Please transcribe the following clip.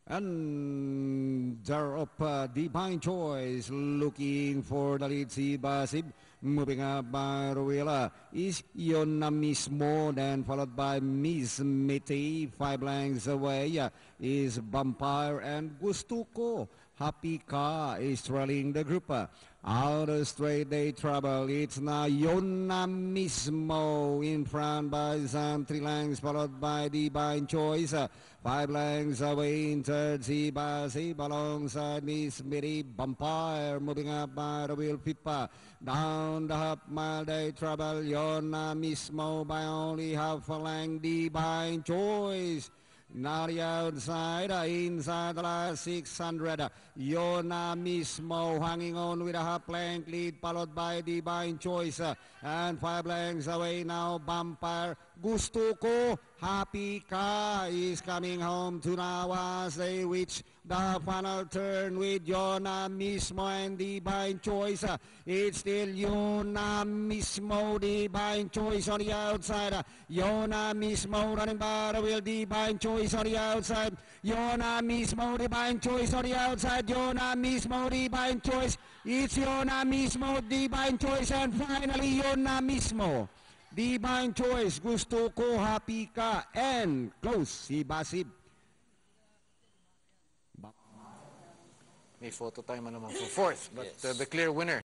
And there up Divine Choice looking for the lead. Si Basib moving up by Ruela is Yona Mismo, then followed by Miss Miti. 5 lengths away is Vampire and Gustuko. Happy Ka is trailing the group. Out of straight they travel. It's now Yona Mismo in front by Zam. 3 lengths followed by Divine Choice. 5 lengths away in third. Sibasib alongside Miss Miri. Vampire moving up by the wheel Pipa. Down the half mile they travel. Yona Mismo by only half a length. Divine Choice. Now the outside, inside the last 600. Yona Mismo hanging on with a half length lead, followed by Divine Choice. And 5 lengths away now, Vampire. Gustuko, Happy Ka is coming home to now as they reach the final turn with Yona Mismo and Divine Choice. It's still Yona Mismo, Divine Choice on the outside. Yona Mismo running by the wheel, Divine Choice on the outside. Yona Mismo, Divine Choice on the outside. Yona Mismo, Divine Choice. It's Yona Mismo, Divine Choice, and finally Yona Mismo. Divine Choice, Gustuko, Happy Ka, and close si Basib. May photo tayo naman for fourth, but the clear winner